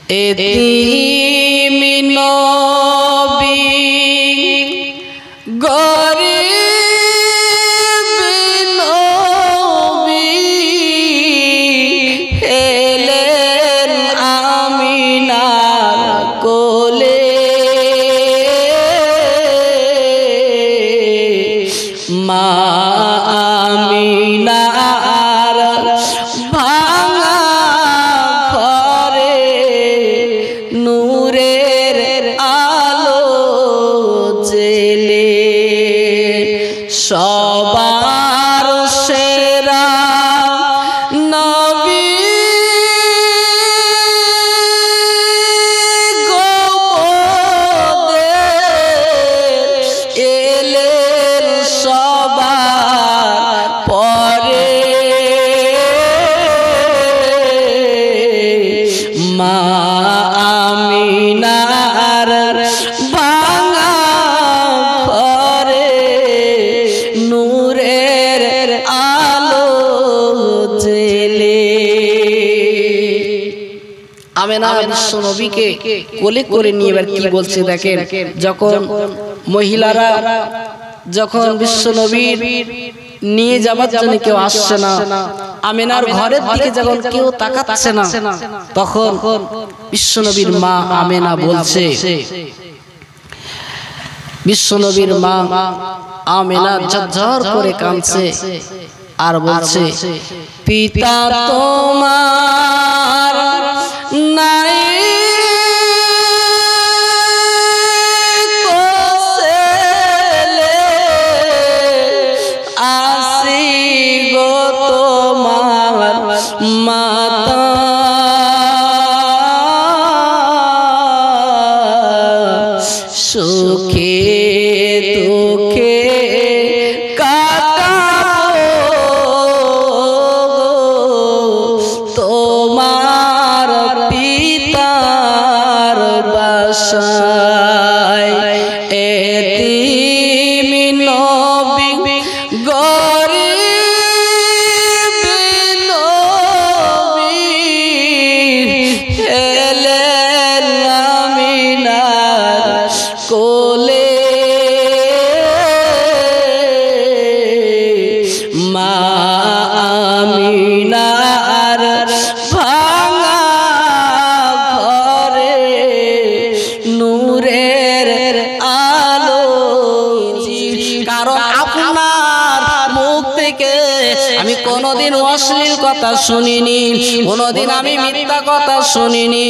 এতিম নবী গরিব নবী এলেন আমিনার কোলে মা আমিনার ভাঙা ঘরে নূরের আলো জেলে সবার সেরা নবী এলেন সবার পরে মা আমিনার ভাঙা ঘরে নূরের আলো জেলে আমিনা বিশ্ব নবীকে কোলে করে নিয়ে এবার কি বলছে দেখেন। যখন মহিলারা যখন বিশ্ব নবীর নিয়ে যাবার জন্য কেউ আসছে না, আমিনার ঘরের দিকে যখন কেউ তাকাচ্ছে না, তখন বিশ্ব নবীর মা আমিনা বলছে, বিশ্ব নবীর মা আমিনা ঝরঝর করে কাঁদছে আর বলছে, পিতা তোমার নাই মাতা সুখে দুঃখে কাটাবো তোমার পিতার বাসায় এতিম নবী গরিব নবী এলেন আমিনার কোলে মা আমিনার ভাঙা ঘরে নূরের আলো। কারণ আপনার মুখ থেকে আমি কোনোদিন অশ্লীল কথা শুনিনি, কোনোদিন আমি মিথ্যা কথা শুনিনি,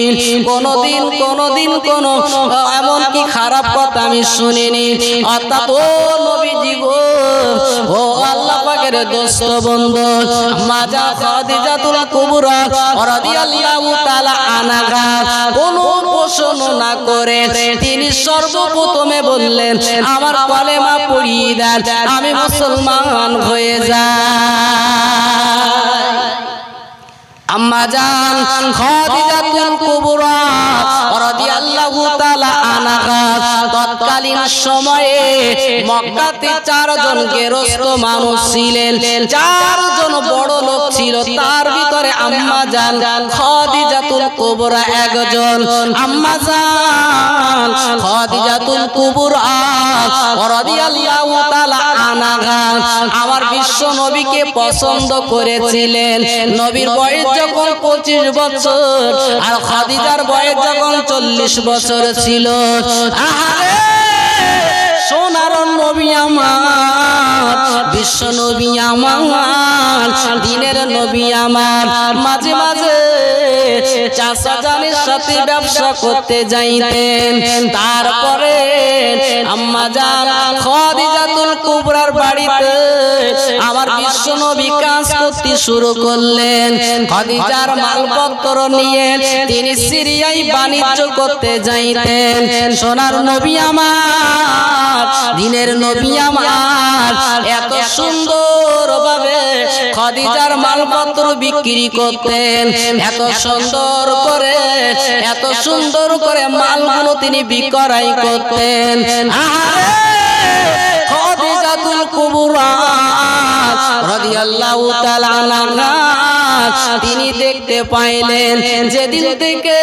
কোনোদিন কোনো এমনকি খারাপ কথা আমি শুনিনি। অর্থাৎ ও নবীজি গো, ও আল্লাহ পাকের দোস্ত বন্ধু মাজা খাদিজাতুল কুবরা রাদিয়াল্লাহু তাআলা আনহা কোনো প্রশ্ন না করে তিনি সর্বপ্রথমে বললেন, আমার কলেমা পড়িয়ে দেন, আমি মুসলমান হয়ে যাই। আম্মা জান খাদিজাতুল কুবরা রাদিয়াল্লাহু তাআলা আনহা তৎকালীন সময়ে মক্কাতে চারজন গেরস্ত মানুষ ছিলেন, চারজন বড় লোক ছিল, তার ভিতরে আম্মা জান খাদিজাতুল কুবরা একজন। আম্মা জান খাদিজাতুল কুবরা রাদিয়াল্লাহু তাআলা আনহা আমার বিশ্ব নবীকে পছন্দ করেছিলেন। নবীর বয়স যখন 25 বছর আর খাদিজার বয়স যখন 40 বছর ছিল। আহারে সোনার নবী আমার, বিশ্ব নবী আমার, দিনের নবী আমার, মাঝে মাঝে চাচা জানের সাথে ব্যবসা করতে যাইতেন। তারপরে আম্মা জান খাদিজাতুল কুবরার বাড়িতে আমার বিশ্ব নবী কাজ করতে শুরু করলেন। খাদিজার মালপত্র নিয়ে তিনি সিরিয়ায় বাণিজ্য করতে যাইতেন। সোনার নবী আমার, দিনের নবী আমার এত সুন্দর ভাবে খাদিজার মালপত্র বিক্রি করতেন, এত সুন্দর করে মালগুলো তিনি বিক্রয় করতেন। খাদিজাতুল কুবরা রাদিয়াল্লাহু তাআলা আনহা তিনি দেখতে পাইলেন যেদিন থেকে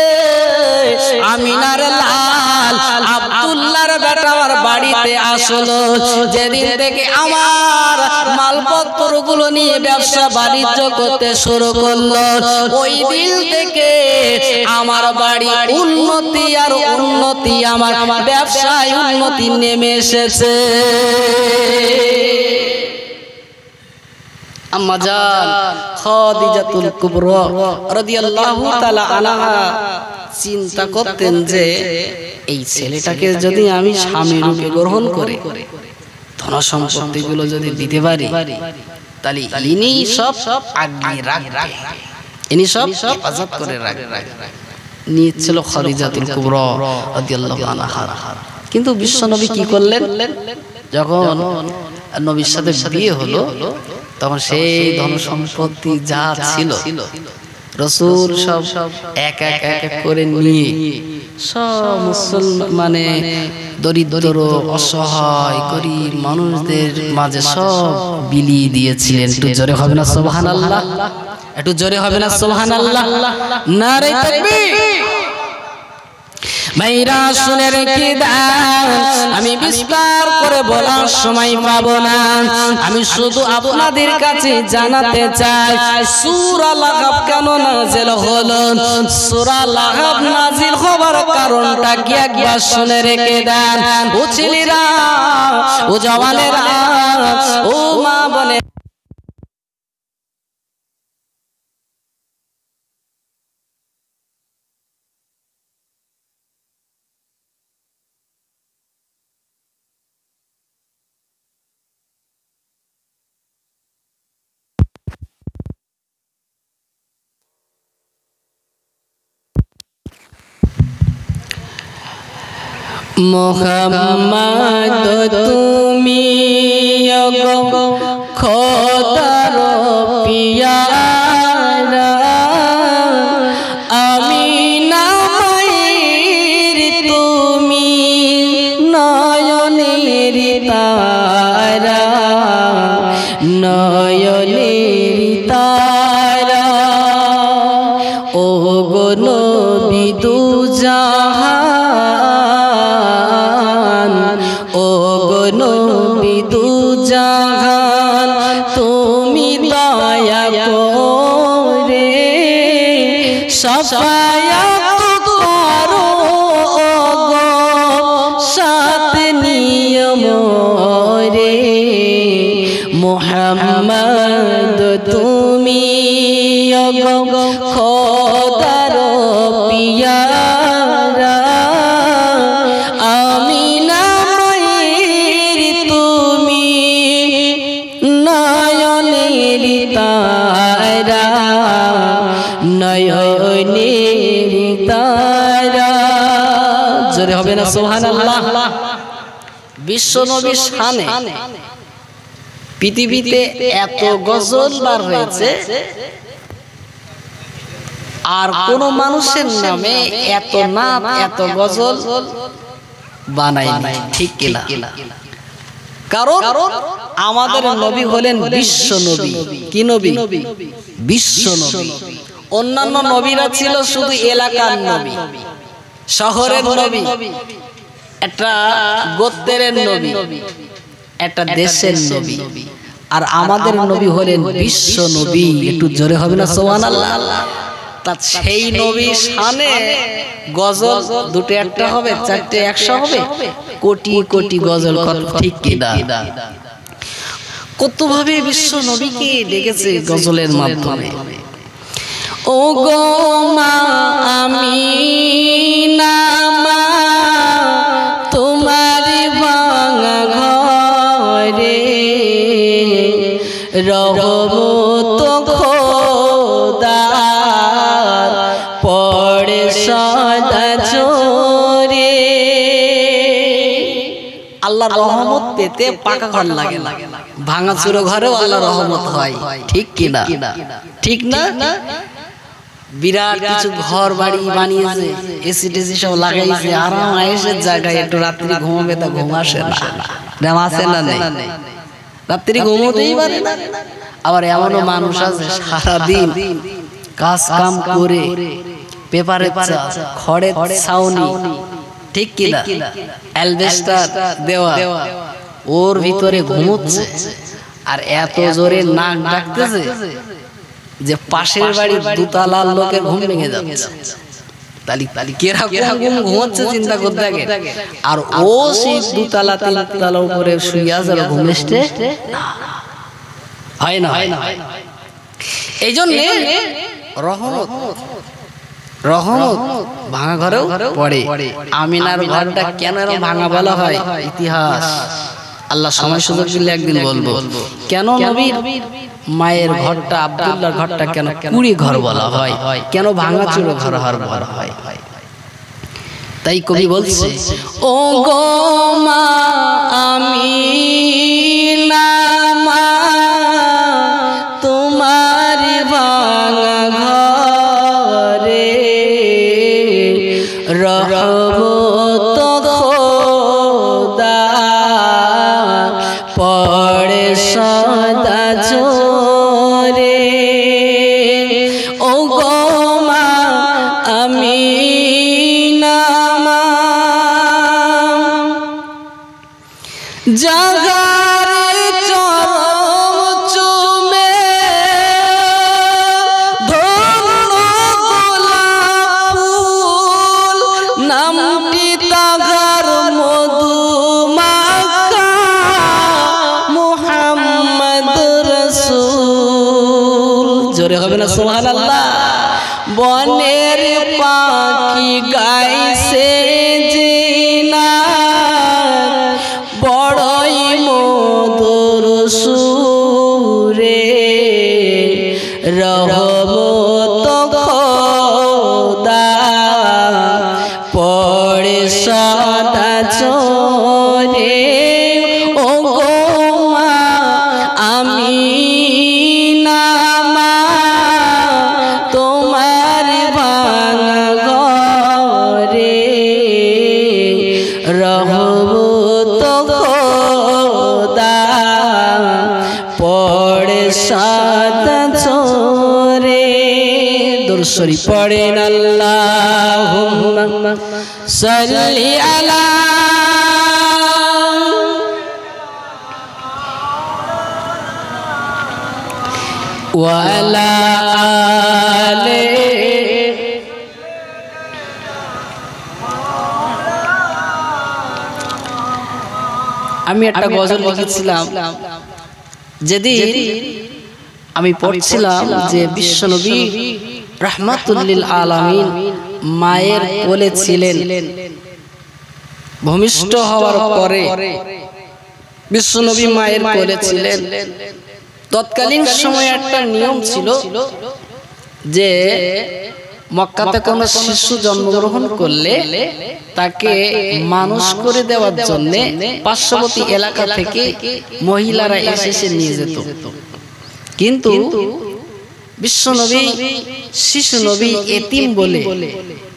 আমিনার লাল আব্দুল্লাহর বেটা আমার বাড়িতে আসলো। যেদিন থেকে আমার মালপত্রগুলো নিয়ে ব্যবসা বাণিজ্য করতে শুরু করলো, ওই দিন থেকে আমার বাড়ি উন্নতি আর উন্নতি, আমার ব্যবসায় উন্নতি নেমে এসেছে। আম্মা জান খাদিজাতুল কুবরা রাদিয়াল্লাহু তাআলা আনহা চিন্তা করতেন যে এই ছেলেটাকে যদি আমি স্বামী রূপে গ্রহণ করে ধন সম্পত্তিগুলো যদি দিতে পারি, তাহলে ইনি সব আগিয়ে রাখবে, ইনি সব হেফাজত করে রাখবে। নিয়েছিল খাদিজাতুল কুবরা রাদিয়াল্লাহু আনহা। কিন্তু বিশ্বনবী কি করলেন? যখন নবীর সাথে বিয়ে হলো, তখন সেই ধন সম্পত্তি যা ছিল রাসূল সব এক এক এক করে নিয়ে সব মুসলমান দরিদ্র অসহায় গরিব মানুষদের মাঝে সব বিলিয়ে দিয়েছিলেন। একটু জোরে হবে না সুবহানাল্লাহ? একটু জোরে হবে না সুবহানাল্লাহ? নারে তাকবীর। ভাইরা শুনে রেখে দেন, আমি বিস্তার করে বলার সময় পাবো না। আমি শুধু আপনাদের কাছে জানাতে চাই সূরা লাহাব কেন নাযিল হলো। সূরা লাহাব নাযিল হবার কারণটা কি একবার শুনে রেখে দেন। ও ছেলেরা, ও জওয়ানেরা, ও মা বনে, মুহাম্মদ তুমি খোদার পিয়ারা, আমিনা মায়ের তুমি নয়নের তারা, নয়নের তারা। ও গো নবী দুজাহান, ও গো নবী দুজাহান, তুমি দয়া করে শাফায়াত করো গো, সাত নিয়ম রে। মুহাম্মদ তুমি গো খোদার পিয়ারা, আমিনা মায়ের তুমি নয়নের তারা, নয়নের তারা। জোরে হবে না সুবহানাল্লাহ? বিশ্বনবীর শানে পৃথিবীতে এত গজল বার হয়েছে, আর কোন মানুষের নামে এত নাম এত গজল বানায়নি। ঠিক কিনা? কারণ আমাদের নবী হলেন বিশ্ব নবী। কি নবী? বিশ্ব নবী। অন্যান্য নবীরা ছিল শুধু এলাকার নবী, শহরের নবী, একটা গোত্রের নবী, একটা দেশের নবী। আর আমাদের নবী হলেন বিশ্ব নবী। একটু জোরে হবে না সুবহানাল্লাহ? তা সেই নবী শানে গজল দুটো একটা হবে, চারটে 100 হবে, কোটি কোটি গজল। ঠিক কিনা? কত ভাবে বিশ্ব নবীকে ডেকেছে গজলের মাধ্যমে। ও গো মা আমিনা, মা তোমার ভাঙা ঘরে রহমত খোদার পড়ে সদা ঝরে। আল্লাহর রহমত পেতে পাকা ঘর লাগে না, ভাঙা চুরো ঘরেও আল্লাহর রহমত হয়। ঠিক কিনা? ঠিক না? বিরাট কিছু ঘর বাড়ি বানিয়েছে, এসি টেসি সব লাগাইছে, আরাম আয়েশের জায়গায়। একটু রাত্রি ঘুমাবে তা ঘুম আসে না, ঘুম আসে না, নেই রাত্রি ঘুমোতেই পারে না। আবার এমনও মানুষ আছে সারাদিন কাজ কাম করে পেপারের চাল, খড়ের ছাউনি, ঠিক কিনা, অ্যালবেস্টার দেওয়া, ওর ভিতরে ঘুমোচ্ছে আর এত জোরে নাক ডাকতেছে যে পাশের বাড়ির দুতলার লোকের ঘুম ভেঙে যাচ্ছে। ঘুমোচ্ছে চিন্তা করতে থাকে, আর ও সেই দুতলা তিনতলা উপরে শুয়ে আছে, ঘুম আসছে হয় না। এই জন্য রহমত ভাঙা ঘরেও পড়ে। আমিনার ঘরটা কেন ভাঙা বলা হয় ইতিহাস, আল্লাহ সময় সুযোগ দিলে একদিন বলবো। কেন নবীর মায়ের ঘরটা, আব্দুল্লাহর ঘরটা কেন কুড়ি ঘর বলা হয়, কেন ভাঙা চুরো ঘর বলা হয়? তাই কবি বলছে, ও গো মা আমিনা মা, তোমার ভাঙা ঘরে রহমত খোদা পড়ে সদা জোরে। ও গো মা আমিনা মা, জাগার চরম চুমে ধন্য গোলাপ ফুল, নামটি তাগার মধু মাখা মুহাম্মদ রাসূল। জোরে হবে না সুবহানাল্লাহ? বনের পাখি গাইছে জিনা, বড়ই মধুর সুরে রহমত খোদা পড়ে সদা জোরে। ও গো মা আমিনা মা, তোমার ভাঙা ঘরে রহমত খোদা পড়ে সদা জোরে। দুরূদ শরীফ পড়েন, আল্লাহুম্মা সাল্লি আলা ওয়া আলা আলি। আমি একটা গজল লিখেছিলাম, যেদিন আমি পড়ছিলাম যে বিশ্বনবী রাহমাতুল লিল আলামিন মায়ের কোলে ছিলেন, ভূমিষ্ঠ হওয়ার পরে বিশ্বনবী মায়ের কোলে ছিলেন। তৎকালীন সময়ে একটা নিয়ম ছিল যে মক্কাতে কোনো শিশু জন্মগ্রহণ করলে তাকে মানুষ করে দেওয়ার জন্য পার্শ্ববর্তী এলাকা থেকে মহিলারা এসে নিয়ে যেত। কিন্তু বিশ্বনবী শিশু নবী এতিম বলে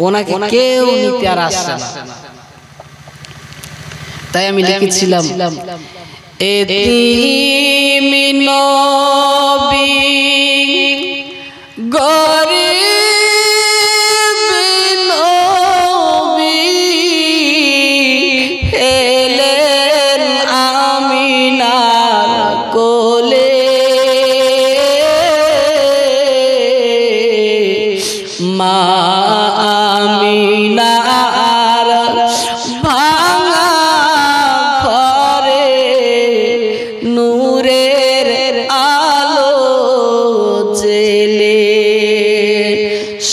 ওনাকে কেউ নিতে আর আসছে না। তাই আমি লিখেছিলাম, এতিম নবী গরিব নবী এলেন আমিনার কোলে, মা আমিনার ভাঙা ঘরে নূরের আলো জেলে,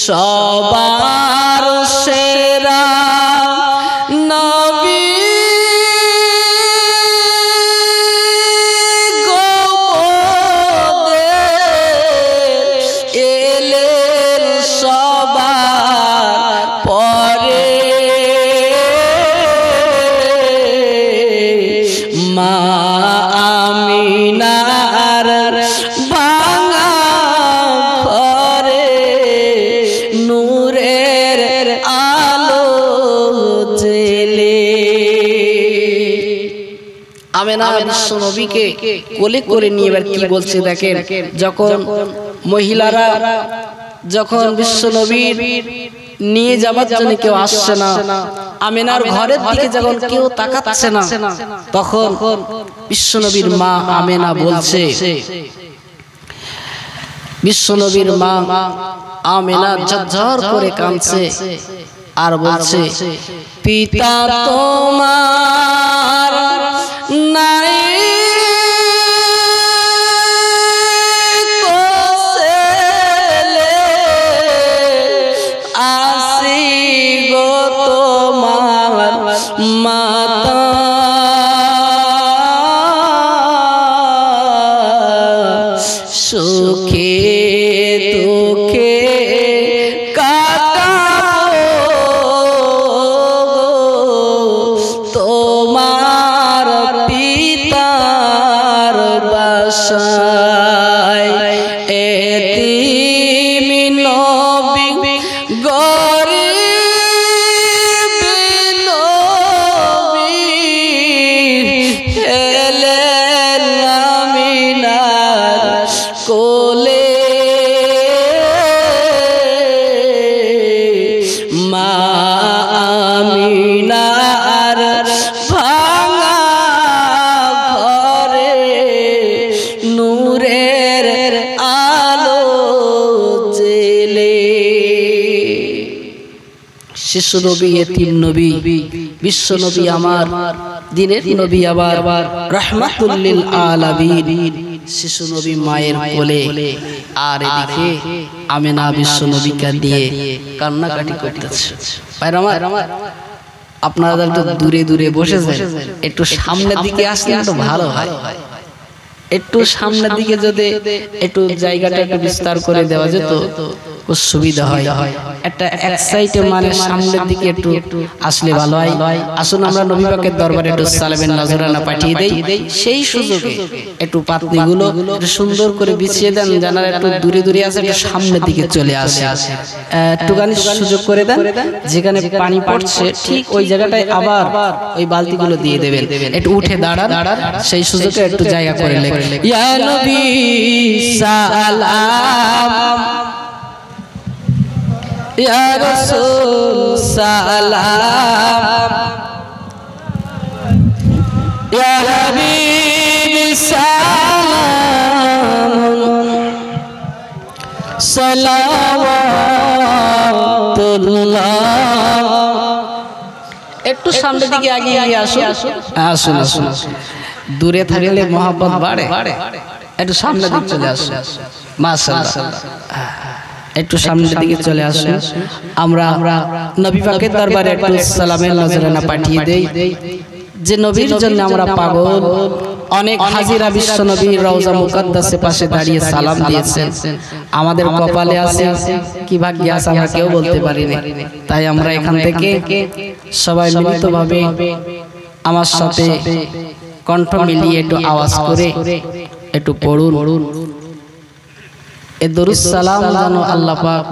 সবার সেরা নবী এলেন সবার পরে, মা আমিনার ভাঙা ঘরে নূরের আলো জেলে। আমিনা বিশ্বনবীকে কোলে করে নিয়ে এবার কি বলছে দেখেন, যখন মহিলারা যখন বিশ্বনবীর নিয়ে যাবার জন্য কেউ আসছে না। আমিনার ঘরের দিকে যখন কেউ তাকাচ্ছে না, তখন বিশ্বনবীর মা আমিনা বলছে, বিশ্বনবীর মা আমিনা ঝরঝর করে কাঁদছে আর বলছে, পিতা তোমার নাই মাতা সুখে দুঃখে কাটাবো তোমার পিতার বাসায়। এতিম নবী গরিব নবী এলেন আমিনার কোলে, মা আমিনার ভাঙা ঘরে নূরের আলো জেলে। শিশু নবী, এতিম নবী, বিশ্ব নবী, আমার দিনের নবী, আবার রাহমাতুল লিল আলামিন, শিশু নবী মায়ের কোলে। আর এদিকে আমিনা বিশ্ব নবীকে দিয়ে কান্নাকাটি করতেছে। ভাইরা আমার, আপনারা একটু দূরে দূরে বসেছেন, একটু সামনের দিকে আসলে একটু ভালো হয়। একটু সামনের দিকে যদি একটু জায়গাটা একটু বিস্তার করে দেওয়া যেত খুব সুবিধা হয়। একটা এক সাইডে মানে সামনের দিকে একটু আসলে ভালো হয়। আসুন আমরা নবী পাকের দরবারে একটু সালামের নজরানা পাঠিয়ে দেই। সেই সুযোগে একটু পাতনিগুলো একটু সুন্দর করে বিছিয়ে দেন, জানার একটু দূরে দূরে আছে একটু সামনের দিকে চলে আসে। একটুখানি সুযোগ করে দেন, যেখানে পানি পড়ছে ঠিক ওই জায়গাটায় আবার ওই বালতিগুলো দিয়ে দেবেন। একটু উঠে দাঁড়ান, সেই সুযোগে একটু জায়গা করে লেখেন, ইয়া নবী সালাম, ইয়া রাসূল সালাম, ইয়া হাবিব সালাম, সালাওয়াতুল্লাহ। একটু সামনের দিকে এগিয়ে আসুন, আসুন আসুন। দূরে থাকলে মহব্বত বাড়ে, একটু সামনের দিকে চলে আসুন। মাশাআল্লাহ, একটু সামনের দিকে চলে আসুন। আমরা নবী পাকের দরবারে একটু সালামের নজরানা পাঠিয়ে দেই। যে নবীর জন্য আমরা পাগল, অনেক হাজিরা বিশ্ব নবীর রওজা মুকদ্দাসের পাশে দাঁড়িয়ে সালাম দিয়েছেন। আমাদের কপালে আছে কি ভাগ্যে আছে আমরা কেউ বলতে পারি না। তাই আমরা এখান থেকে সবাই মিলিতভাবে আমার সাথে কণ্ঠ মিলিয়ে একটু আওয়াজ করে একটু পড়ুন, এ দরুদ সালাম যেন আল্লাহ পাক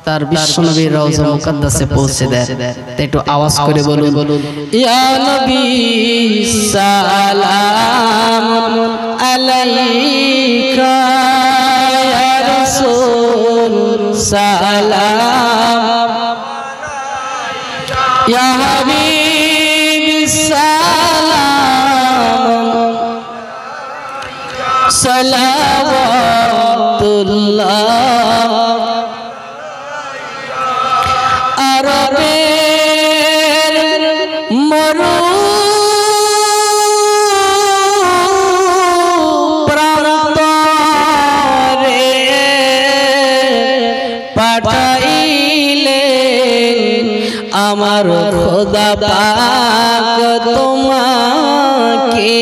তার বিশ্ব নবীর রওজা মুকদ্দাসে পৌঁছে দেয়। তাই একটু আওয়াজ করে বলুন, ইয়া নবী সালাম আলাইকা, ইয়া রাসূল সালাম, ইয়া হাবিব সালাম, সালাওয়াতুল্লাহ। আরবের মরু প্রান্তরে পাঠাইলেন আমার খোদা পাক তোমাকে,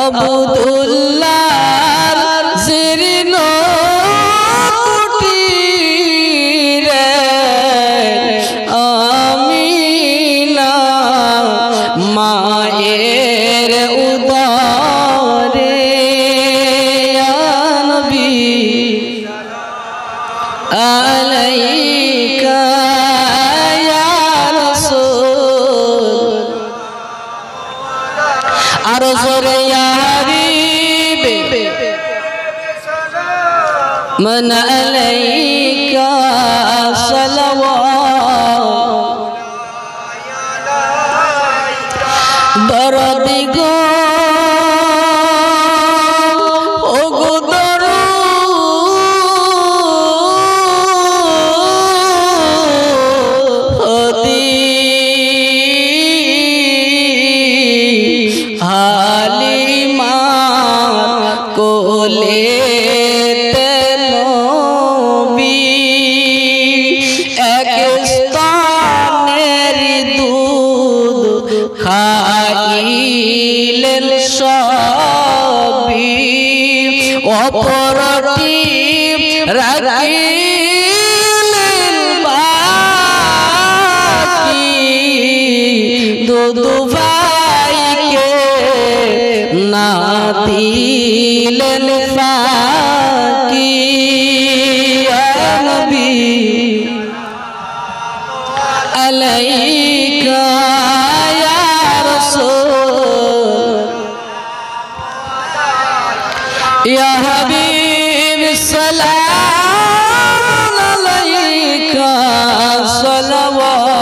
আব্দুল্লাহ জিরিন কুটিরে আমিনা মায়ের উদরে, নবী আলাইকা ইয়া রাসূল, আরো জোরে ইয়া হাবিব মান আলাইকা সালাওয়াত দরদি গো ও গো দরদি হালিমা কোলে খাইলেন সবই অপরটি রাখিলেন বাকি দুদু ভাইকে না দিলেন ফাঁকি নবী আলাইকা या हबीब सलाम अलैका सलावत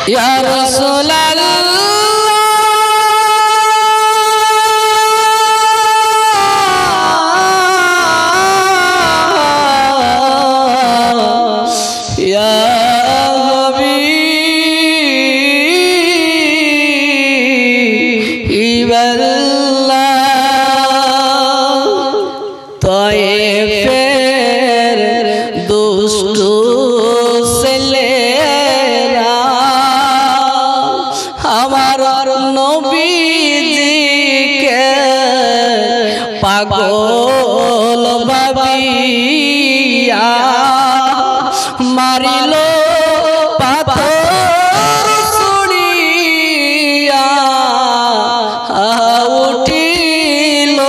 या रसूल अल्लाह या পাগল ভাবিয়া মারিল পাথর ছুড়িয়া উঠিল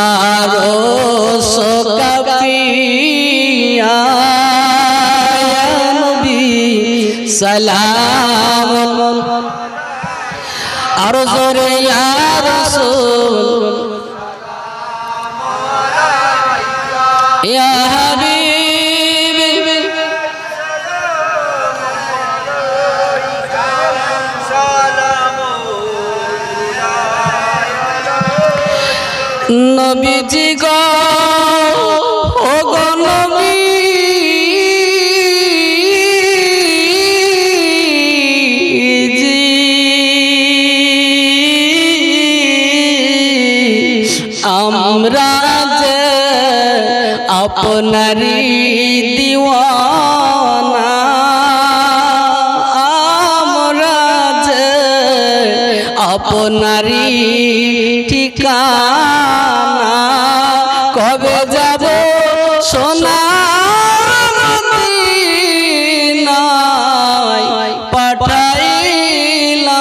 আরশ কাঁপিয়া নবী সালাম আর জোরে ইয়া রাসূল या हबीब नबी जी गो ओ गो नबी जी আমরা আপনারি দিওয়ানা আমরা যে আপনারি ঠিকানা কবে যাব সোনার মদিনায় পাঠাইলাম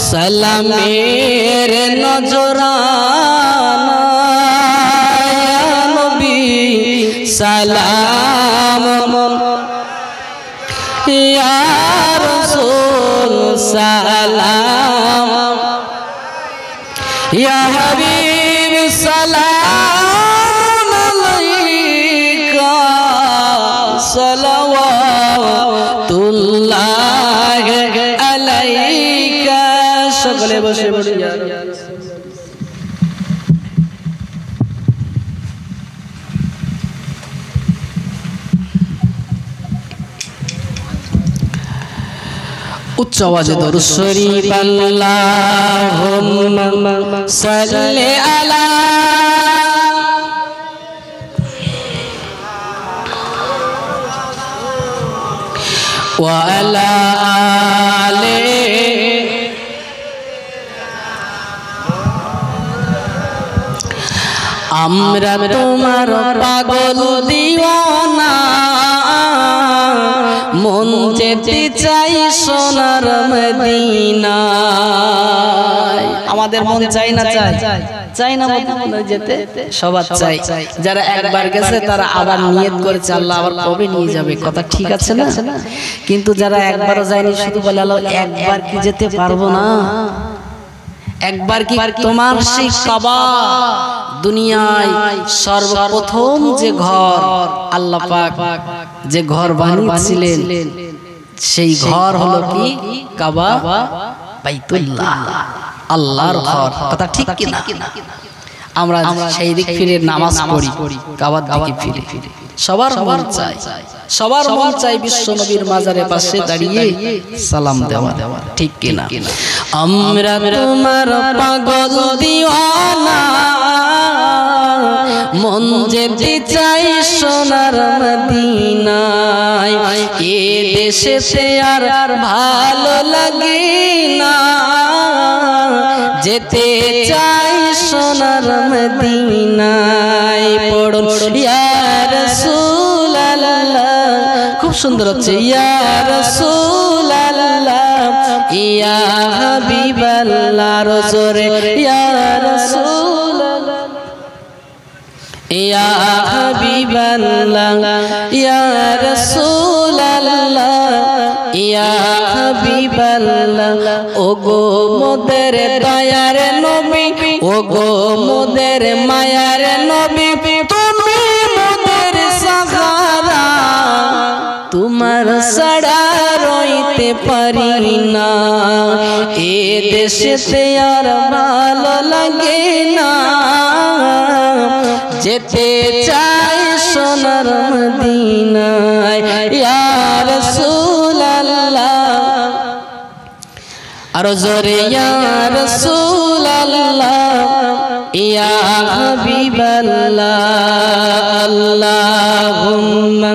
সালামের নজরানা सलाम या रसूल सलाम या हबीब सलाम अलैका सलावतुल्लाह अलैका সকলে বসে পড়ি उच्च आवाज़े दरूद शरीफ अल्लाहुम्मा सल्लि अला व अला आले আমরা তোমার পাগল দিওয়ানা মন যেতে চাই সোনার মদিনায় আমাদের মন চাই না চাই না মদিনায় যেতে সবার চাই যারা একবার গেছে তারা আবার নিয়ত করেছে আল্লাহ আবার কবে নিয়ে যাবে কথা ঠিক আছে না কিন্তু যারা একবারও যায়নি শুধু বলে আল্লাহ একবার কি যেতে পারবো না একবার কি তোমার সেই কাবা দুনিয়ায় সর্বপ্রথম যে ঘর আল্লাহ পাক যে ঘর বানিয়েছিলেন সেই ঘর হলো কি কাবা বাইতুল্লাহ, আল্লাহর ঘর। কথা ঠিক কিনা? আমরা সেই দিক ফিরে নামাজ পড়ি, কাবার দিকে ফিরে সবার মন চাই, সবার মন চাই বিশ্ব নবীর মাজারের পাশে দাঁড়িয়ে সালাম দেওয়া, ঠিক কিনা? আমরা তোমার পাগল দিওয়ানা, মন যেতে চাই সোনার মদিনায়, এ দেশেতে আর ভালো লাগে না, যেতে চাই সোনার মদিনায়। পড়ুন ইয়া রাসূলুল্লাহ, খুব সুন্দর হচ্ছে, ইয়া রাসূলুল্লাহ ইয়া হাবিবাল্লাহ, রজরে ইয়া রাসূলুল্লাহ ইয়া হাবিবাল্লাহ ইয়া রাসূলুল্লাহ ইয়া হাবিবাল্লাহ। ওগো মোদের দয়ার নবী, ওগো মোদের মায়ার নবী, তুমি মোদের সাহারা, তোমার ছাড়া রইতে পারি না, এ দেশেতে আর ভালো লাগে না, যেতে চাই সোনার মদিনায়। ইয়া রাসূলুল্লাহ, আর জোরে ইয়া রাসূলুল্লাহ ইয়া হাবিবাল্লাহ। আল্লাহুম্মা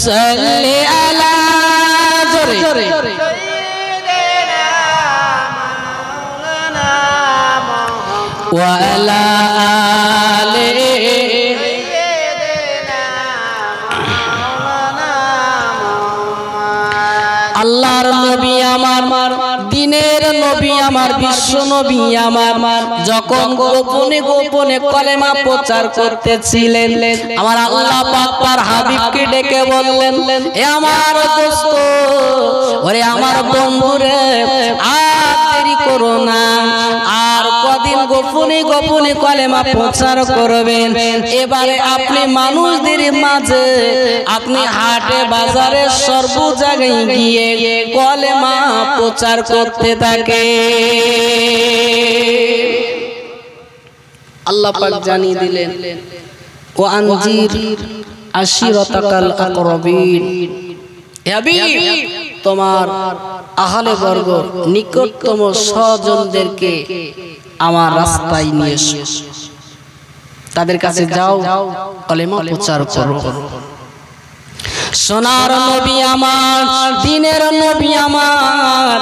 সাল্লি আলা, জোরে ওয়া আলা আল্লাহর নবী আমার, দিনের নবী আমার, বিশ্ব নবী আমার, যখন গোপনে গোপনে কলেমা প্রচার করতেছিলেন, আমার আল্লাহ পাক তার হাবিবকে ডেকে বললেন, এ আমার দোস্ত, ওরে আমার বন্ধুরে, আর দেরি করো না, আর কদিন গোপনে গোপনে কলেমা প্রচার করবেন। এবারে আপনি মানুষদের মাঝে, আপনি হাটে বাজারে সর্ব জায়গায় গিয়ে কলেমা প্রচার করতে থাকে। আল্লাহ পাক জানিয়ে দিলেন, ও আনজির আশিরাতাকাল আকরাবিন, হে হাবিব তোমার আহলে বর্গ নিকটতম স্বজনদেরকে আমার রাস্তায় নিয়ে এসো, তাদের কাছে যাও, কলেমা প্রচার করো। সোনার নবী আমার, দিনের নবী আমার,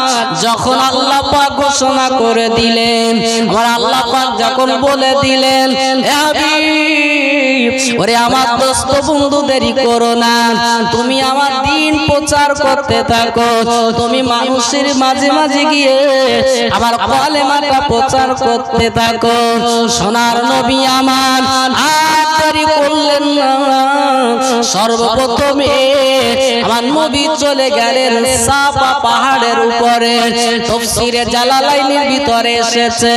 যখন আল্লাহ পাক ঘোষণা করে দিলেন, আমার আল্লাহ পাক যখন বলে দিলেন, হে হাবিব, ওরে আমার দোস্ত বন্ধু দেরি করো না, তুমি আমার দিন প্রচার করতে থাকো, তুমি মানুষের মাঝে মাঝে গিয়ে আমার কলেমাটা প্রচার করতে থাকো। সোনার নবী আমার আর দেরি করলেন না, সর্বপ্রথমে আমার নবী চলে গেলেন সাফা পাহাড়ের উপরে। তাফসীরে জালালাইনের ভিতরে এসেছে,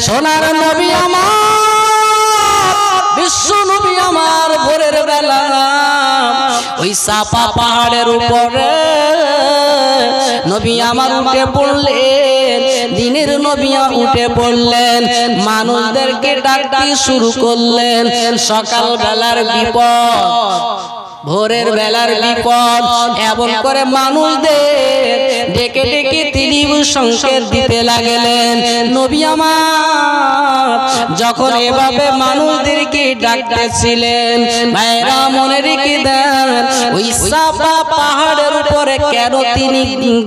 সোনার নবী আমার, বিশ্ব নবী আমার, ভোরের বেলা ওই সাফা পাহাড়ের উপরে নবী আমার উঠে পড়লেন, দিনের নবী উঠে পড়লেন, মানুষদেরকে ডাকতে শুরু করলেন। সকাল বেলার বিপদ, ভোরের বেলার বিপদ, এমন করে মানুষদের ডেকে ডেকে তিনি সংকেত দিতে লাগলেন। নবী আমার যখন এভাবে মানুষদেরকে ডাকতেছিলেন, ভাইরা মনে রেখে দেন, ওই সাফা পাহাড়ের উপরে কেন তিনি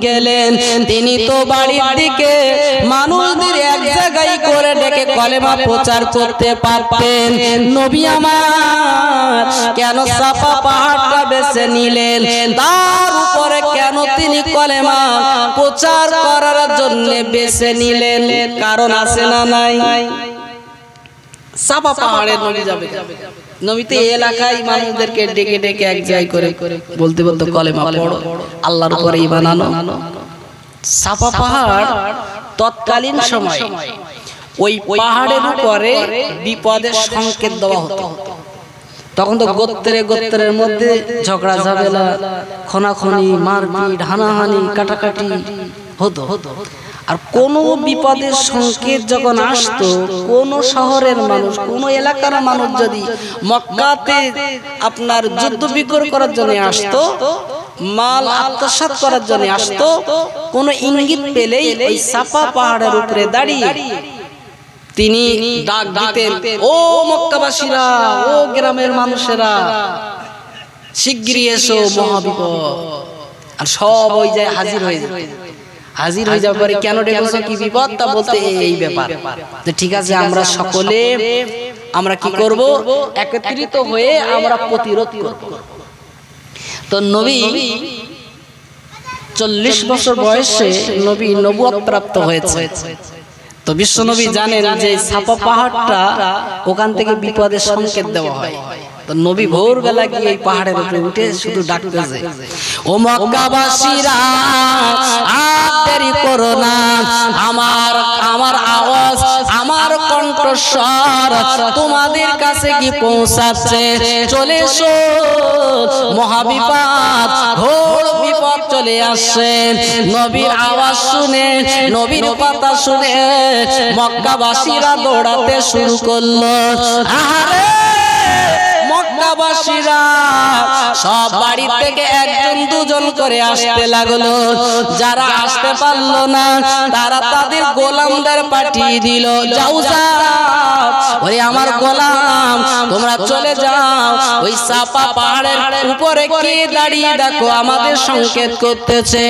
গেলেন? তিনি তো বাড়ির দিকে মানুষদের এক জায়গায় করে ডেকে কলেমা প্রচার করতে পারতেন। নবী আমার কেন সাফা পাহাড়টা বেছে নিলেন? তার উপরে কেন তিনি কলেমা প্রচার করার জন্য বেছে নিলেন? কারণ আছে না নাই? সাফা পাহাড়ে নবী যাবে, নবী তো এলাকায় মানুষদেরকে ডেকে ডেকে এক জায়গায় করে বলতে বলতে কলেমা পড়ো, আল্লাহর উপরে ঈমান আনো। সাফা পাহাড় তৎকালীন সময় ওই পাহাড়ের উপরে বিপদের সংকেত দেওয়া হতো। তখন তো গোত্রের মধ্যে ঝগড়া ঝামেলা, খনাখনি, মারপিট, হানাহানি, কাটাকাটি হতো। আর কোন বিপদের সংকেত যখন আসতো, কোন শহরের মানুষ, কোন এলাকার মানুষ যদি মক্কাতে আপনার যুদ্ধ বিগ্রহ করার জন্য আসতো, মাল আত্মসাৎ করার জন্য আসতো, কোন ইঙ্গিত পেলেই ওই সাফা পাহাড়ের উপরে দাঁড়িয়ে তিনি ডাক দিতেন, ও মক্কাবাসীরা, ও গ্রামের মানুষেরা, শিগগিরই এসো, মহাবিপদ। আর সব ওই যায় হাজির হয়ে যাওয়ার পরে কেন ডেকেছো, কি বিপদ, তা বলতে এই ব্যাপার। ঠিক আছে, আমরা সকলে আমরা কি করব, একত্রিত হয়ে আমরা প্রতিরোধ করব। তো নবী 40 বছর বয়সে নবী নবুয়ত প্রাপ্ত হয়েছে। তো বিশ্ব নবী জানেন যে সাফা পাহাড়টা, ওখান থেকে বিপদের সংকেত দেওয়া হয়। তো নবী ভোরবেলা গিয়ে এই পাহাড়ের উপরে উঠে শুধু ডাকতেছে, ও মক্কাবাসীরা, আর দেরি করো না, আমার আওয়াজ, আমার কণ্ঠস্বর তোমাদের কাছে কি পৌঁছাচ্ছে, চলে এসো, মহাবিপদ, ঘোর বিপদ চলে আসছে। নবীর আওয়াজ শুনে, নবীর কথা শুনে মক্কাবাসীরা দৌড়াতে শুরু করলো। আরে মক্কাবাসীরা সব বাড়ি থেকে একজন দুজন করে আসতে লাগলো। যারা আসতে পারলো না, তারা তাদের গোলামদের পাঠিয়ে দিল, যাও ওই আমার গোলাম, তোমরা চলে যাও, ওই সাফা পাহাড়ের উপরে কে দাঁড়িয়ে দেখো আমাদের সংকেত করতেছে,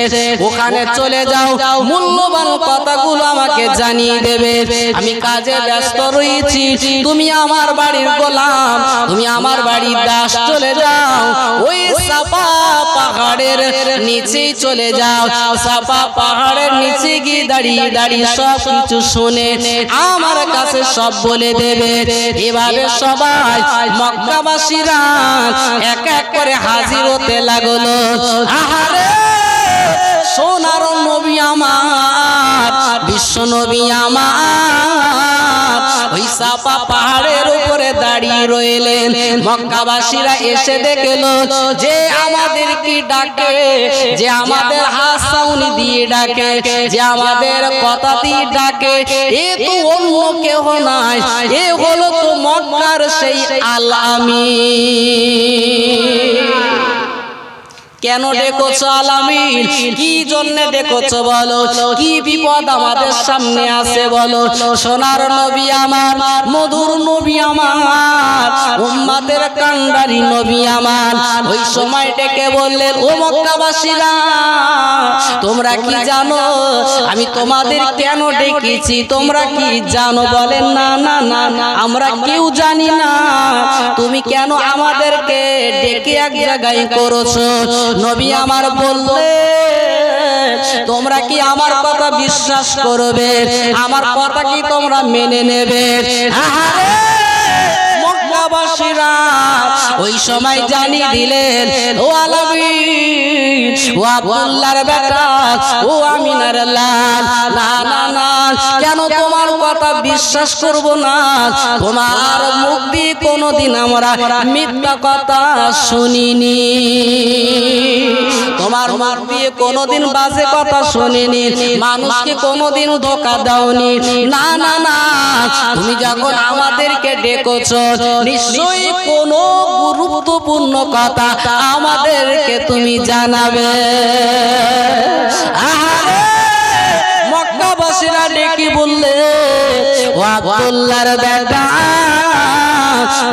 ওখানে চলে যাও, মূল্যবান কথাগুলো আমাকে জানিয়ে দেবে। আমি কাজে ব্যস্ত রয়েছি, তুমি আমার বাড়ির গোলাম, তুমি আমার বাড়ির দাস, চলে যাও, ওই সাফা পাহাড়ের নিচে চলে যাও। সাফা পাহাড়ের নিচে গিয়ে দাঁড়িয়ে সব কিছু শুনে আমার কাছে সব বলে দেবে। এভাবে সবাই মক্কাবাসীরা এক এক করে হাজির হতে লাগলো। আহারে সোনার নবী আমার, বিশ্ব নবী আমার, ওই সাফা পাহাড়ের উপরে দাঁড়িয়ে রইলেন। মক্কাবাসীরা এসে দেখলো যে আমাদের কি ডাকে, যে আমাদের হাসাউনি দিয়ে ডাকে, যে আমাদের কথা দিয়ে ডাকে, এ তো অন্য কেউ নয়, এ হলো তো মক্কার সেই আল আমিন। কেন ডেকেছো আল আমিন, কি জন্য ডেকেছো বলো, কি বিপদ আমাদের সামনে আছে বলো। সোনার নবী আমার, মধুর নবী আমার, উম্মতের কান্ডারি নবী আমার, ওই সময় ডেকে বললেন, ও মক্কাবাসীরা, তোমরা কি জানো আমি তোমাদের কেন ডেকেছি, তোমরা কি জানো? বলেন না না না, আমরা কেউ জানি না। তুমি কেন আমাদেরকে ডেকে এক জায়গায় করেছো? নবী আমার বললে, তোমরা কি আমার কথা বিশ্বাস করবে? আমার কথা কি তোমরা মেনে নেবে? মক্কাবাসীরা ওই সময় জানিয়ে দিলেন, ও আল আমিন, ও আব্দুল্লাহর বেটা, ও আমিনার লাল, না না না, কেন তোমার কথা বিশ্বাস করব না? তোমার মুখ দিয়ে কোনোদিন আমরা মিথ্যা কথা শুনিনি, তোমার মুখ দিয়ে কোনোদিন বাজে কথা শুনিনি, মানুষকে কোনোদিন ধোঁকা দাওনি। না না না, তুমি যখন আমাদেরকে ডেকেছো, নিশ্চয়ই কোনো গুরুত্বপূর্ণ কথা আমাদেরকে তুমি জানাবে। মক্কাবাসীরা ডেকে বললে, ও আব্দুল্লাহর বেটা,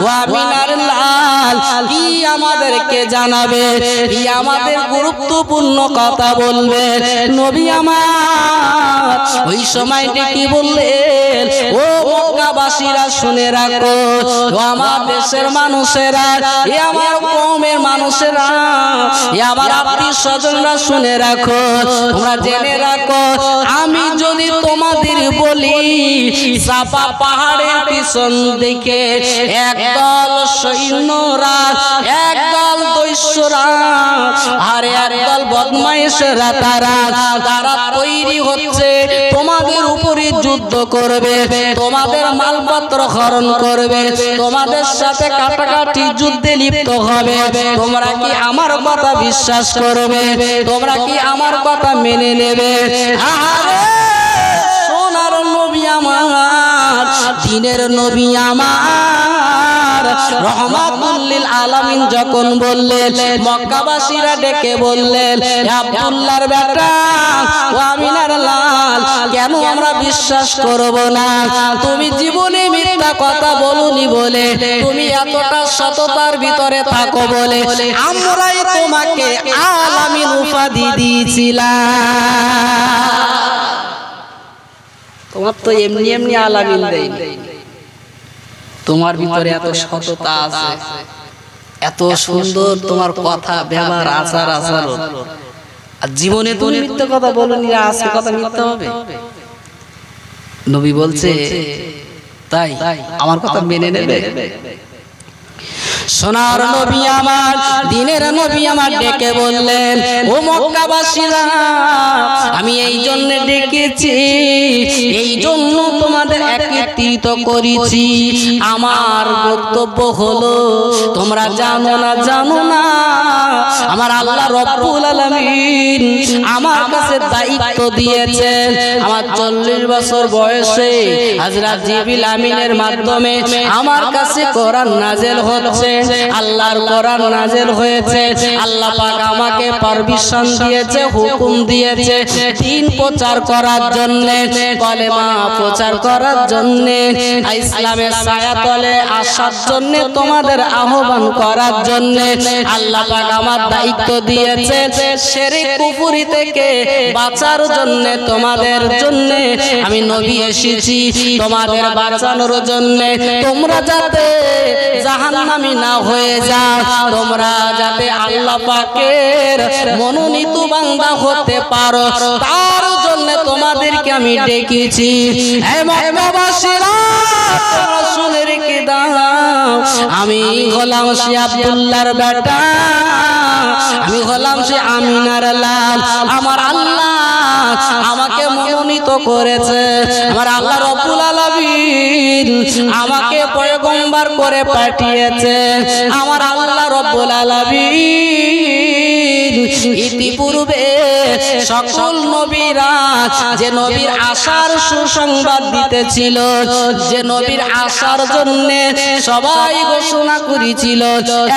ও আমিনার লাল, কি আমাদেরকে জানাবে, কি আমাদের গুরুত্বপূর্ণ কথা বলবে? নবী আমার ওই সময় ডেকে বললেন, ও মক্কাবাসীরা শুনে রাখো, ও আমার দেশের মানুষেরা, এ আমার কওমের মানুষেরা, এ আমার আত্মীয় স্বজনরা, শুনে রাখো, তোমরা জেনে রাখো, আমি যদি তোমাদের বলি সাফা পাহাড়ের পিছন দিকে একদল সৈন্যরা, একদল দস্যুরা আর একদল বদমাইশরা তারা তৈরি হচ্ছে তোমাদের উপরে যুদ্ধ করবে, তোমাদের মালপত্র হরণ করবে, তোমাদের সাথে কাটাকাটি যুদ্ধে লিপ্ত হবে। তোমরা কি আমার কথা বিশ্বাস করবে? তোমরা কি আমার কথা মেনে নেবে? সোনার নবী আমার, দ্বীনের নবী আমার, রহমাতুল লিল আলামিন যখন বললেন, মক্কাবাসীরা ডেকে বললেন, আব্দুল্লাহর বেটা ও আমিনার লাল, কেন আমরা বিশ্বাস করব না? তুমি জীবনে মিথ্যা কথা বলুনি বলে, তুমি এতটা সততার ভিতরে থাকো বলে আমরাই তোমাকে আলামিন উপাধি দিয়েছিলাম। তোমার তো এমনি এমনি আলামিন দেয়নি, তোমার ভিতরে এত সততা আছে, এত সুন্দর তোমার কথা ব্যবহার আচার আচরণ, আর জীবনে তুমি মিথ্যা কথা বলনি, আজকে কথা মিথ্যা হবে? নবী বলছে তাই আমার কথা মেনে নেবে? সোনার নবী আমার, দ্বীনের নবী আমার ডেকে বললেন, ও মক্কাবাসীরা, আমি এই জন্য ডেকেছি, এই জন্য তোমাদের একত্রিত করেছি। আমার বক্তব্য হলো, তোমরা জানো না আমার আল্লাহ রব্বুল আলামিন আমার কাছে দায়িত্ব দিয়েছেন। আমার 40 বছর বয়সে হযরত জিবরিল আমিনের মাধ্যমে আমার কাছে কোরআন নাযিল হচ্ছে, আল্লাহর কোরআন নাযিল হয়েছে। আল্লাহ পাক আমাকে পারমিশন দিয়েছে, হুকুম দিয়েছে দ্বীন প্রচার করার জন্য, কলেমা প্রচার করার জন্য, ইসলামের ছায়াতলে আসার জন্য, তোমাদের আহ্বান করার জন্য আল্লাহ পাক আমার দায়িত্ব দিয়েছে। শিরক কুফরি থেকে বাঁচার জন্য, তোমাদের জন্য আমি নবী এসেছি, তোমাদের বাঁচানোর জন্য, তোমরা যাতে জাহান্নামী না হয়ে যাও, তোমরা যাতে আল্লাহ পাকের মনোনীত বান্দা হতে পারো, তার জন্য তোমাদেরকে আমি ডেকেছি। হে মক্কাবাসীরা, তোমরা শুনে রেখে দাও, আমি হলাম সে আব্দুল্লাহর বেটা, আমি হলাম সে আমিনার লাল। আমার আল্লাহ আমাকে মনোনীত করেছে, আমার আল্লাহ রব্বুল আলামিন আমাকে পয়গম্বর করে পাঠিয়েছে। আমার আল্লাহ রব্বুল আলামিন ইতিপূর্বে সকল নবীরা যে নবীর আসার সুসংবাদ দিতেছিল, যে নবীর আসার জন্য সবাই ঘোষণা করেছিল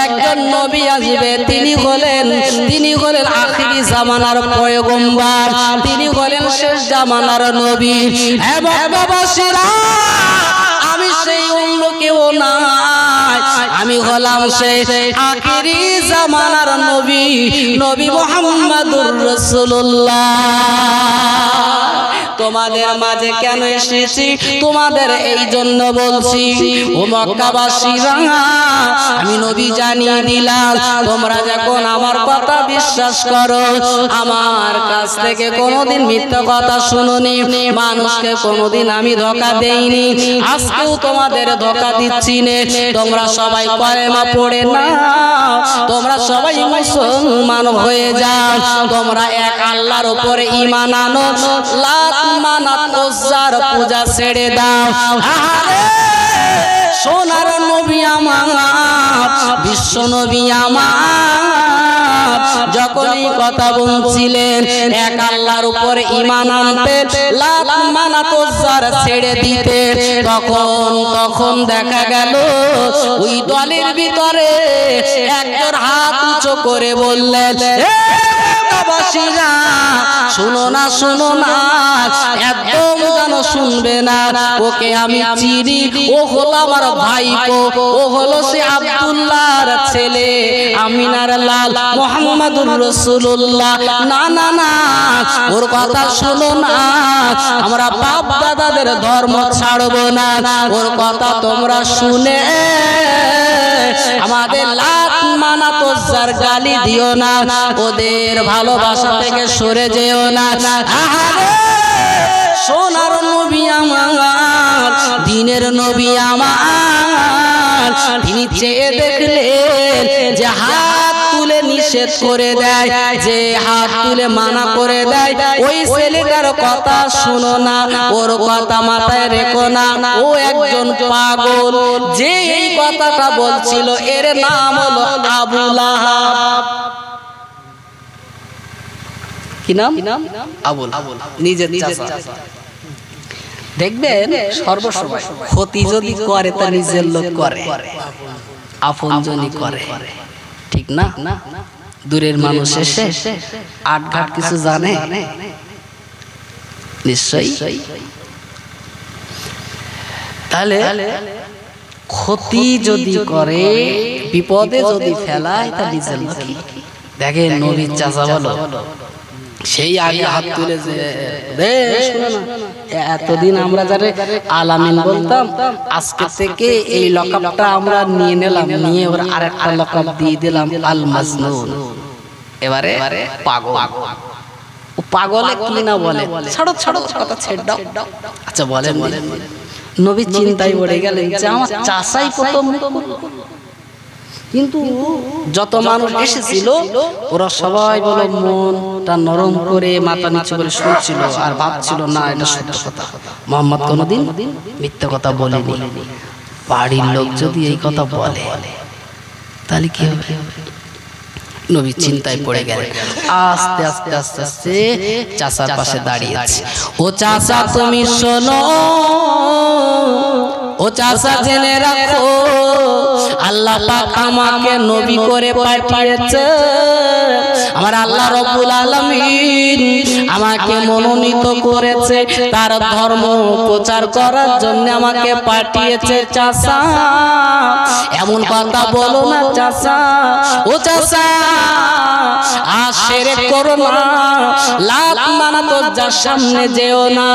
একজন নবী আসবে, তিনি হলেন আখিরি জামানার পয়গম্বর, তিনি হলেন শেষ জামানার নবী। হে মক্কাবাসীরা, আমি সেই অন্য কেউ নাই, আমি হলাম সেই আখিরি জামানার নবী, নবী মুহাম্মদুর রাসূলুল্লাহ। তোমাদের মাঝে কেন এসেছি? তোমাদের এই জন্য বলছি, ও মক্কাবাসীরা, আমি নবী জানিয়ে দিলাম, তোমরা যখন আমার কথা বিশ্বাস করো, আমার কাছ থেকে কোনোদিন মিথ্যা কথা শুনোনি, মানুষকে কোনোদিন আমি ধোঁকা দেইনি, আজকেও তোমাদের ধোঁকা দিচ্ছি না। তোমরা সবাই কলেমা পড়ে না, তোমরা সবাই মুসলমান হয়ে যাও, তোমরা এক আল্লাহর উপরে ঈমান আনো, লাত মানাত উজ্জার পূজা ছেড়ে দাও। সোনার নবী আমার, বিশ্ব নবী আমার, যখন এই কথা বলছিলেন এক আল্লাহর উপর ঈমান আনতে, লাত মানাত উজ্জার ছেড়ে দিতে, তখন দেখা গেল ওই দলের ভিতরে একজন হাত উঁচু করে বললেন, শোনো না, একদম যেন শুনবে না, ওকে আমি চিনি, ও হলো আমার ভাইপো, ও হলো সে আব্দুল্লাহর ছেলে, আমিনার লাল, মুহাম্মদুর রাসূলুল্লাহ। না, ওর কথা শোনো না, আমরা বাপ দাদাদের ধর্ম ছাড়বো না, ওর কথা তোমরা শুনে আমাদের লাত মানাত উজ্জার গালি দিও না, ওদের ভালোবাসা থেকে সরে যেও না। সোনার নবী আমার, দ্বীনের নবী আমার, তিনি চেয়ে দেখলেন যে হাত তুলে নিষেধ করে দেয়, যে হাত তুলে মানা করে দেয়, ওই ছেলেটার কথা শুনো না, ওর কথা মাথায় রেখো না, ও একজন পাগল। যে এই কথাটা বলছিল এর নাম হলো আবু লাহাব। কি নাম? আবু লাহাব, নিজের চাচা। দেখবেন সর্বসময় ক্ষতি যদি করে তা নিজের লোক করে, আপনজনই করে, ঠিক না? দূরের মানুষ এসে আটঘাট কিছু জানে নিশ্চয়ই। তাহলে ক্ষতি যদি করে, বিপদে যদি ফেলায় তা নিজের লোক। দেখেন নবীর চাচা বলো, সেই আগে হাত তুলে যে এতদিন আমরা যারা আলামিন বলতাম, আজকে থেকে এই লকআপটা আমরা নিয়ে নিলাম, নিয়ে ওর আরেকটা লকআপ দিয়ে দিলাম আল মাজনুন। এবারে পাগল। ও পাগলে কি না বলে, ছাড়ো ছাড়ো কথা ছেড়ে দাও। আচ্ছা বলেন, নবী চিন্তায় পড়ে গেলেন যে আমার চাচাই প্রথম। কিন্তু যত মানুষ এসেছিল ওরা সবাই বলে মনটা নরম করে মাথা নিচু করে শুনছিল আর ভাবছিল না এটা সত্য কথা, মোহাম্মদ কোনোদিন মিথ্যা কথা বলেনি। বাড়ির লোক যদি এই কথা বলে তাহলে কি হবে? নবী চিন্তায় পড়ে গেলেন। আস্তে আস্তে আস্তে আস্তে চাচার পাশে দাঁড়িয়েছে। ও চাচা তুমি শোনো, ও চাচা জেনে রাখো, আল্লাহ পাক আমাকে নবী করে পাঠিয়েছে। আমার আল্লাহ রব্বুল আলামিন আমাকে মনোনীত করেছে, তার ধর্ম প্রচার করার জন্য আমাকে পাঠিয়েছে। চাচা এমন কথা বলো না চাচা, ও চাচা আর শিরক করো না, লাত মানাতো যার সামনে যেও না।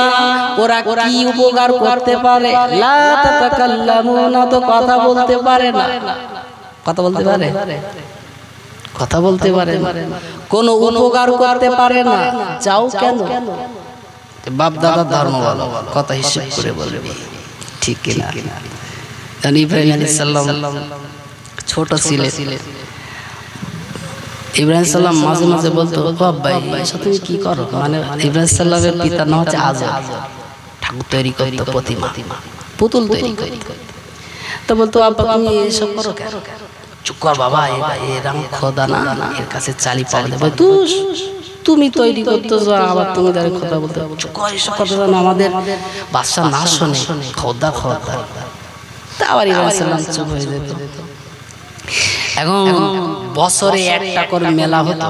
ওরা কি উপকার করতে পারে? লা তাতাকাল্লামুনা, তো কথা বলতে পারে না। কথা বলতে পারে? কথা বলতে পারে না, কোনো উপকার করতে পারে না। চাও কেন? বাপ দাদার ধর্ম বলো, কথা হিসেব করে বলবি, ঠিক কিনা? ইব্রাহিম আলাইহিস সালাম ছোট ছিলেন। ইব্রাহিম সাল্লাম মাঝে মাঝে বলতো, ভাই তুমি কি করো? মানে ইব্রাহিম সাল্লামের পিতার নাম হচ্ছে আজর, ঠাকুর তৈরি করতো, প্রতিমা পুতুল তৈরি করতো। তো বলতো আব্বা তুমি এসব করো কেন? চুপ কর বাবা, এরকম খোদা না, এর কাছে চালি পাওয়া যাবে। তুমি তৈরি করতে যাও, আবার তুমি তাদের কথা বলতে চুপ কর, এসব কথা না আমাদের বাদশা না শোনে, খোদা খোদা। তা আবার ইব্রাহিম সাল্লাম চুপ হয়ে যেত। এখন বছরে একটা করে মেলা হতো,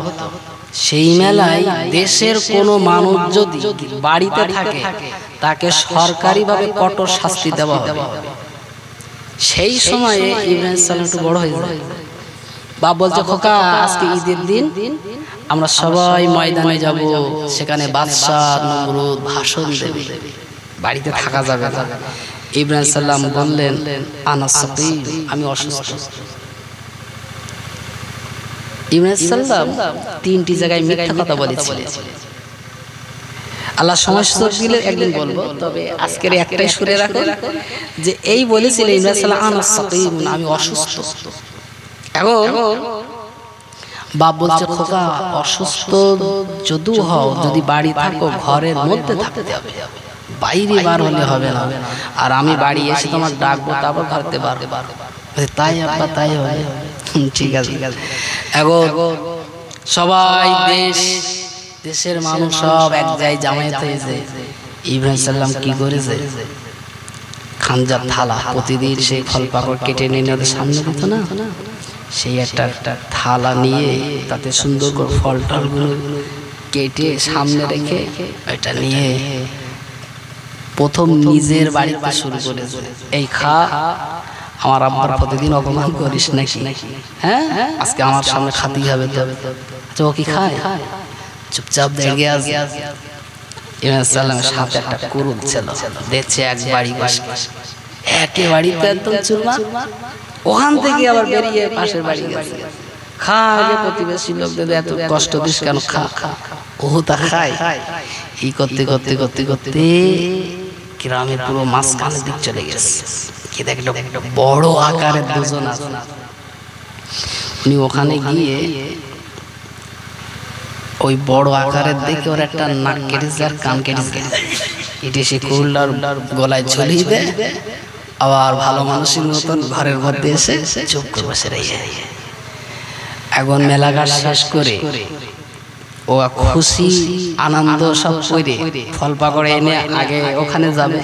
সেই মেলায় দেশের কোনো মানুষ যদি বাড়িতে থাকে তাকে সরকারিভাবে কঠোর শাস্তি দেওয়া হবে। সেই সময়ে ইব্রাহিম সাল্লাম একটু বড় হয়ে যায়। বাপ বলছে, খোকা আজকে ঈদের দিন আমরা সবাই ময়দানে যাব, সেখানে বাদশা নমরুদ ভাষণ দেবে, বাড়িতে থাকা যাবে না। ইব্রাহিম সাল্লাম বললেন, আনা সাকিম, আমি অসুস্থ। ইব্রাহিম সাল্লাম তিনটি জায়গায় মিথ্যা কথা বলেছিলেন। আল্লাহ সমস্ত দিলে একদিন বলবো, তবে আজকের একটাই সুরে রাখো যে এই বলেছিলেন ইব্রাহিম সাল্লাম, আনা সাকিম, আমি অসুস্থ। এখন বাপ বলছে, খোকা অসুস্থ যদিও হও, যদি বাড়ি থাকো ঘরের মধ্যে থাকতে হবে, বাইরে বার হলে হবে না। আর আমি বাড়ি এসে তোমার ডাকবো, তারপর ঘরতে পারবে। তাই আব্বা, তাই হবে, ঠিক আছে। এখন সবাই দেশের মানুষ সব এক জায়গায় জামায়াত হয়েছে। ইব্রাহিম সাল্লাম কি করেছে? খানজার থালা, প্রতিদিন সেই ফল পাকড় কেটে নিয়ে ওদের সামনে দিত না, সেই একটা থালা নিয়ে তাতে সুন্দর করে ফল টলগুলো কেটে সামনে রেখে এটা নিয়ে প্রথম নিজের বাড়িতে শুরু করেছে। এই খা, আমার আব্বার প্রতিদিন অপমান করিস নাকি? হ্যাঁ, আজকে আমার সামনে খাতেই হবে তো। ও কি খায়? চুপচাপ দাঁড়িয়ে আছে। ইব্রাহিম সাল্লামের সাথে একটা কুরুল ছিল, দেখছে এক বাড়ি একে বাড়িতে একদম চুরমা, ওখান থেকে আবার বেরিয়ে পাশের বাড়ি গেছে। খা, আগে প্রতিবেশী লোকদের এত কষ্ট দিস কেন? খা, ও তা খায়। এই করতে করতে করতে করতে গ্রামের পুরো মাঝখানের দিক চলে গেছে। কি দেখলো, বড় আকারের দুজন আছে। উনি ওখানে গিয়ে ওই বড় আকারের দেখে ওর একটা নাক কেটেছে আর কান কেটেছে, এটি সে কুল্লার গলায় ঝুলিয়ে দেয়, আবার ভালো মানুষের মতন ঘরের মধ্যে এসে চুপ করে বসে রয়ে। এখন মেলাঘাট শেষ করে ও খুশি আনন্দ সব করে ফল পাকড়ে এনে আগে ওখানে যাবে,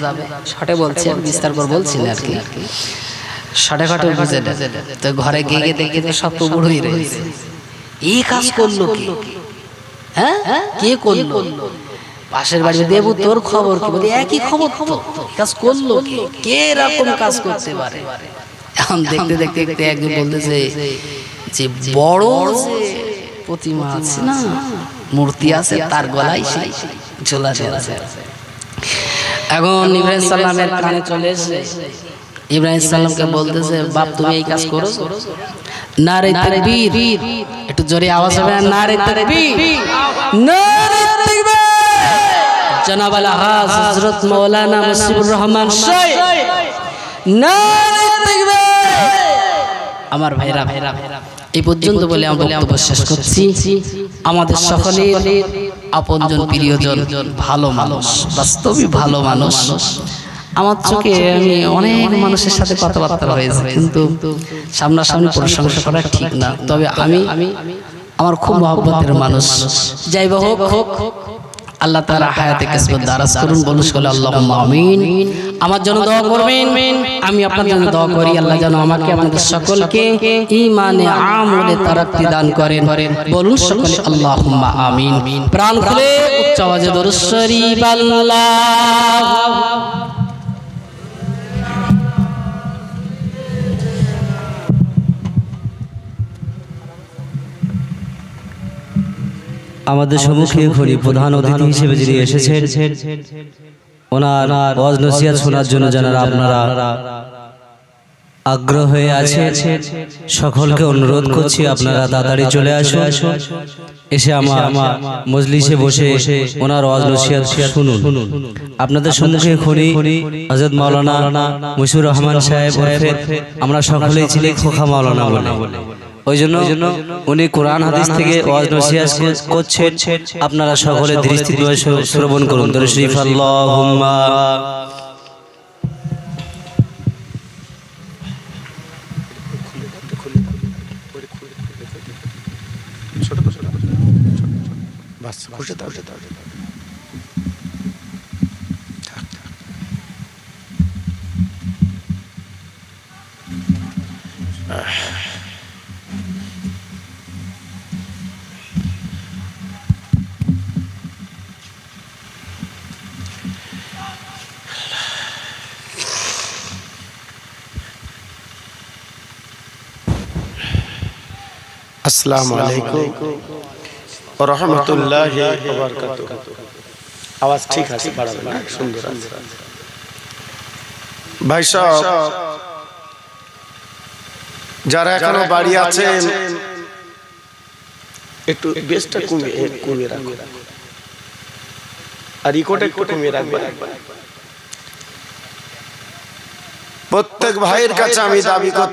শটে বলছে বিস্তার করে বলছি না আর কি, শটে ঘটে বুঝে তো ঘরে গিয়ে দেখে তো সব তো বুড়োই রয়েছে। এই কাজ করলো কি? হ্যাঁ কে করলো? পাশের বাড়ি দেবু তোর খবর কি? বলি একই খবর তো, কাজ করলো কে? কে এরকম কাজ করতে পারে? এখন দেখতে দেখতে দেখতে একজন বলতেছে যে বড় যে প্রতিমা আছে না, মূর্তি আছে, তার গলায় সেই ঝোলা আছে। এখন ইব্রাহিম সাল্লামের কানে চলে এসে ইব্রাহিম সাল্লামকে বলতেছে, বাপ তুমি এই কাজ করো? নারে তাকবীর, একটু জোরে আওয়াজ হবে, নারে তাকবীর, নারে তাকবীর। জনাব আল-হাজ হযরত মাওলানা মুজিবুর রহমান শাইখ, নারে তাকবীর। আমার ভাইরা এই পর্যন্ত বলে আমরা বক্তব্য শেষ করছি। আমাদের সকলের আপনজন প্রিয়জন ভালো মানুষ, বাস্তবিক ভালো মানুষ। আমার চোখে আমি অনেক মানুষের সাথে কথাবার্তা হয়েছে, কিন্তু সামনাসামনি প্রশংসা করা ঠিক না। তবে আমি আমার খুব মহব্বতের মানুষ। যাই হোক, আল্লাহ তাআলা হায়াতে কিসমত দারাজ করুন, বলুন সকলে আল্লাহুম্মা আমিন। আমার জন্য দোয়া করবেন, আমি আপনার জন্য দোয়া করি। আল্লাহ যেন আমাকে আপনাদের সকলকে ঈমানে আমলে তারাক্কি দান করেন, বলুন সকলে আল্লাহুম্মা আমিন। প্রাণ খুলে উচ্চ আওয়াজে দরুদ শরীফ আল্লাহ। আমাদের সম্মুখে ঘড়ি প্রধান অতিথি হিসেবে যিনি এসেছেন, ওনার ওয়াজ নসিহত শোনার জন্য যারা আপনারা আগ্রহ হয়ে আছেন, সকলকে অনুরোধ করছি আপনারা তাড়াতাড়ি চলে আসুন, এসে আমার মজলিসে বসে ওনার ওয়াজ নসিহত শুনুন। আপনাদের সম্মুখে খনি হযরত মাওলানা মুজিবুর রহমান সাহেব, আমরা সকলেই চিনি খোকা মাওলানা বলে। ওই জন্য উনি কোরআন হাদিস থেকে ওয়াজ নসিহত করছেন, আপনারা সকলে দৃষ্টিতে শ্রবণ করুন। দরুদ শরীফ আল্লাহুম্মা। अस्सलामु अलैकुम व रहमतुल्लाहि व बारकातुहू। आवाज ठीक আছে, বাড়াবে না, সুন্দর আছে। ভাই সাহেব, যারা এখনো বাড়ি আছেন একটু বেশটা কমিয়ে রাখো, আর রিকোটা একটু কমিয়ে রাখবেন। প্রত্যেক ভাইয়ের কাছে আমি দাবি করছি,